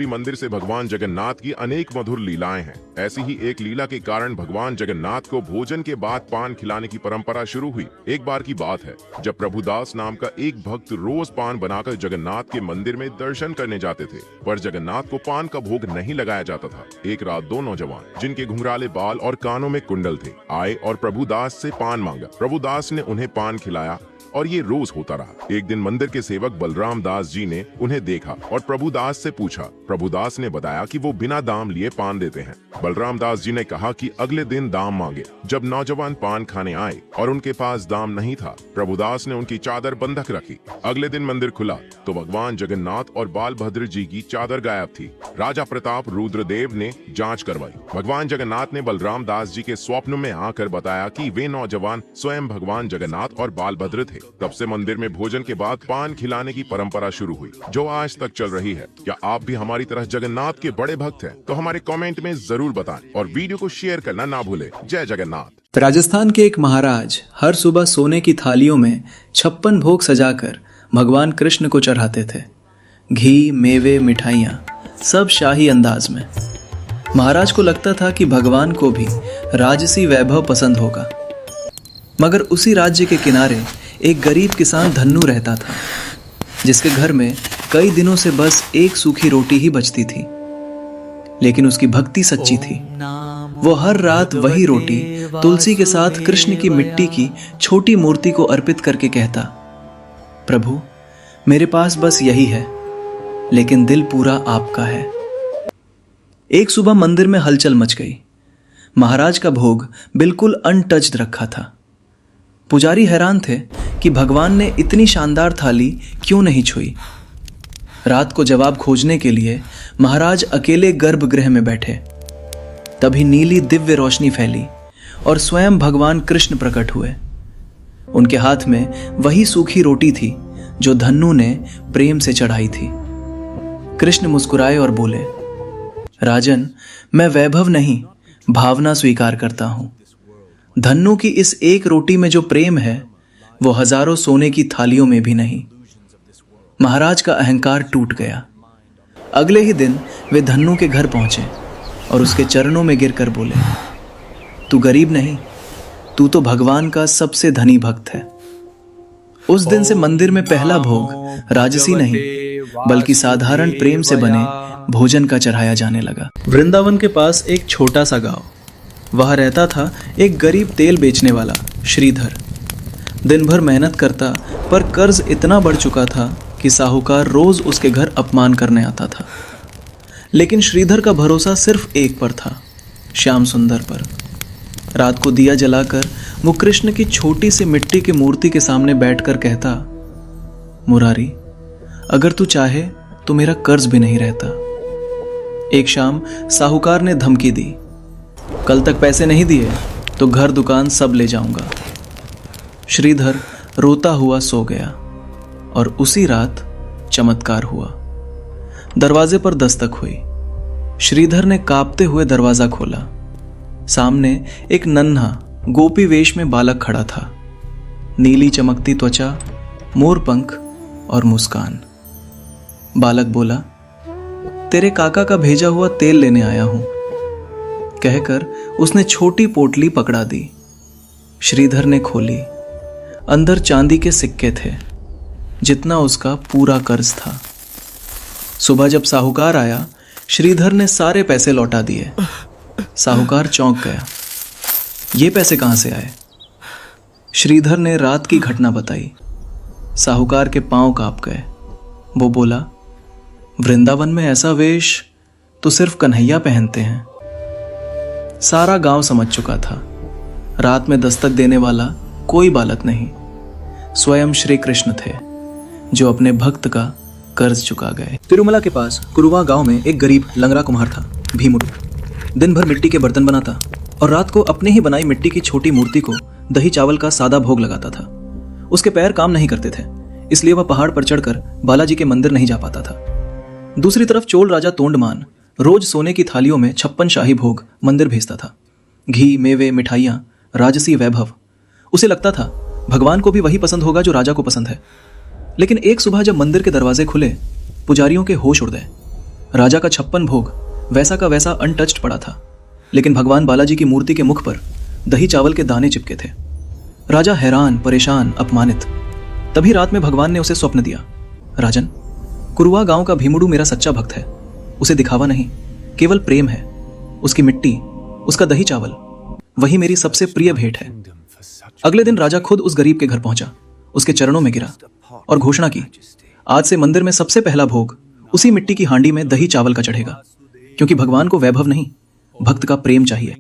मंदिर से भगवान जगन्नाथ की अनेक मधुर लीलाएं हैं। ऐसी ही एक लीला के कारण भगवान जगन्नाथ को भोजन के बाद पान खिलाने की परंपरा शुरू हुई। एक बार की बात है जब प्रभुदास नाम का एक भक्त रोज पान बनाकर जगन्नाथ के मंदिर में दर्शन करने जाते थे, पर जगन्नाथ को पान का भोग नहीं लगाया जाता था। एक रात दो नौजवान जिनके घुंघराले बाल और कानों में कुंडल थे आए और प्रभुदास से पान मांगा। प्रभुदास ने उन्हें पान खिलाया और ये रोज होता रहा। एक दिन मंदिर के सेवक बलराम दास जी ने उन्हें देखा और प्रभुदास से पूछा। प्रभुदास ने बताया कि वो बिना दाम लिए पान देते हैं। बलराम दास जी ने कहा कि अगले दिन दाम मांगे। जब नौजवान पान खाने आए और उनके पास दाम नहीं था, प्रभुदास ने उनकी चादर बंधक रखी। अगले दिन मंदिर खुला तो भगवान जगन्नाथ और बालभद्र जी की चादर गायब थी। राजा प्रताप रुद्रदेव ने जांच करवाई। भगवान जगन्नाथ ने बलराम दास जी के स्वप्न में आकर बताया कि वे नौजवान स्वयं भगवान जगन्नाथ और बालभद्र थे। तब से मंदिर में भोजन के बाद पान खिलाने की परंपरा शुरू हुई, जो आज तक चल रही है। क्या आप भी हमारी तरह जगन्नाथ के बड़े भक्त हैं? तो हमारे कमेंट में जरूर बताएं और वीडियो को शेयर करना ना भूलें। जय जगन्नाथ। राजस्थान के एक महाराज हर सुबह सोने की थालियों में 56 भोग सजाकर भगवान कृष्ण को चढ़ाते थे। घी, मेवे, मिठाइयाँ, सब शाही अंदाज में। महाराज को लगता था कि भगवान को भी राजसी वैभव पसंद होगा। मगर उसी राज्य के किनारे एक गरीब किसान धन्नू रहता था, जिसके घर में कई दिनों से बस एक सूखी रोटी ही बचती थी। लेकिन उसकी भक्ति सच्ची थी। वो हर रात वही रोटी तुलसी के साथ कृष्ण की मिट्टी की छोटी मूर्ति को अर्पित करके कहता, प्रभु मेरे पास बस यही है, लेकिन दिल पूरा आपका है। एक सुबह मंदिर में हलचल मच गई। महाराज का भोग बिल्कुल अनटच्ड रखा था। पुजारी हैरान थे कि भगवान ने इतनी शानदार थाली क्यों नहीं छुई। रात को जवाब खोजने के लिए महाराज अकेले गर्भगृह में बैठे। तभी नीली दिव्य रोशनी फैली और स्वयं भगवान कृष्ण प्रकट हुए। उनके हाथ में वही सूखी रोटी थी जो धन्नू ने प्रेम से चढ़ाई थी। कृष्ण मुस्कुराए और बोले, राजन, मैं वैभव नहीं, भावना स्वीकार करता हूं। धन्नू की इस एक रोटी में जो प्रेम है वो हजारों सोने की थालियों में भी नहीं। महाराज का अहंकार टूट गया। अगले ही दिन वे धन्नू के घर पहुंचे और उसके चरणों में गिरकर बोले, तू गरीब नहीं, तू तो भगवान का सबसे धनी भक्त है। उस दिन से मंदिर में पहला भोग राजसी नहीं बल्कि साधारण प्रेम से बने भोजन का चढ़ाया जाने लगा। वृंदावन के पास एक छोटा सा गांव, वहां रहता था एक गरीब तेल बेचने वाला श्रीधर। दिन भर मेहनत करता, पर कर्ज इतना बढ़ चुका था कि साहूकार रोज उसके घर अपमान करने आता था। लेकिन श्रीधर का भरोसा सिर्फ एक पर था, श्याम सुंदर पर। रात को दिया जलाकर वो कृष्ण की छोटी सी मिट्टी की मूर्ति के सामने बैठकर कहता, मुरारी, अगर तू चाहे तो मेरा कर्ज भी नहीं रहता। एक शाम साहूकार ने धमकी दी, कल तक पैसे नहीं दिए तो घर दुकान सब ले जाऊंगा। श्रीधर रोता हुआ सो गया और उसी रात चमत्कार हुआ। दरवाजे पर दस्तक हुई। श्रीधर ने कांपते हुए दरवाजा खोला। सामने एक नन्हा गोपी वेश में बालक खड़ा था। नीली चमकती त्वचा, मोरपंख और मुस्कान। बालक बोला, तेरे काका का भेजा हुआ तेल लेने आया हूं, कहकर उसने छोटी पोटली पकड़ा दी। श्रीधर ने खोली। अंदर चांदी के सिक्के थे, जितना उसका पूरा कर्ज था। सुबह जब साहूकार आया, श्रीधर ने सारे पैसे लौटा दिए। साहूकार चौंक गया, ये पैसे कहां से आए? श्रीधर ने रात की घटना बताई। साहूकार के पांव कांप गए। वो बोला, वृंदावन में ऐसा वेश तो सिर्फ कन्हैया पहनते हैं। सारा गांव समझ चुका था, रात में दस्तक देने वाला कोई बालक नहीं, स्वयं श्री कृष्ण थे, जो अपने भक्त का कर्ज चुका गए। तिरुमला के पास कुरुवा गांव में एक गरीब लंगड़ा कुम्हार था, भीमुडु। दिन भर मिट्टी के बर्तन बनाता और रात को अपने ही बनाई मिट्टी की छोटी मूर्ति को दही चावल का सादा भोग लगाता था। उसके पैर काम नहीं करते थे, इसलिए वह पहाड़ पर चढ़कर बालाजी के मंदिर नहीं जा पाता था। दूसरी तरफ चोल राजा तोंडमान रोज सोने की थालियों में 56 शाही भोग मंदिर भेजता था। घी, मेवे, मिठाइयाँ, राजसी वैभव। उसे लगता था भगवान को भी वही पसंद होगा जो राजा को पसंद है। लेकिन एक सुबह जब मंदिर के दरवाजे खुले, पुजारियों के होश उड़ गए। राजा का 56 भोग वैसा का वैसा अनटच्ड पड़ा था, लेकिन भगवान बालाजी की मूर्ति के मुख पर दही चावल के दाने चिपके थे। राजा हैरान, परेशान, अपमानित। तभी रात में भगवान ने उसे स्वप्न दिया, राजन, कुरुआ गांव का भीमुडू मेरा सच्चा भक्त है। उसे दिखावा नहीं, केवल प्रेम है। उसकी मिट्टी, उसका दही चावल, वही मेरी सबसे प्रिय भेंट है। अगले दिन राजा खुद उस गरीब के घर पहुंचा, उसके चरणों में गिरा और घोषणा की, आज से मंदिर में सबसे पहला भोग उसी मिट्टी की हांडी में दही चावल का चढ़ेगा, क्योंकि भगवान को वैभव नहीं, भक्त का प्रेम चाहिए।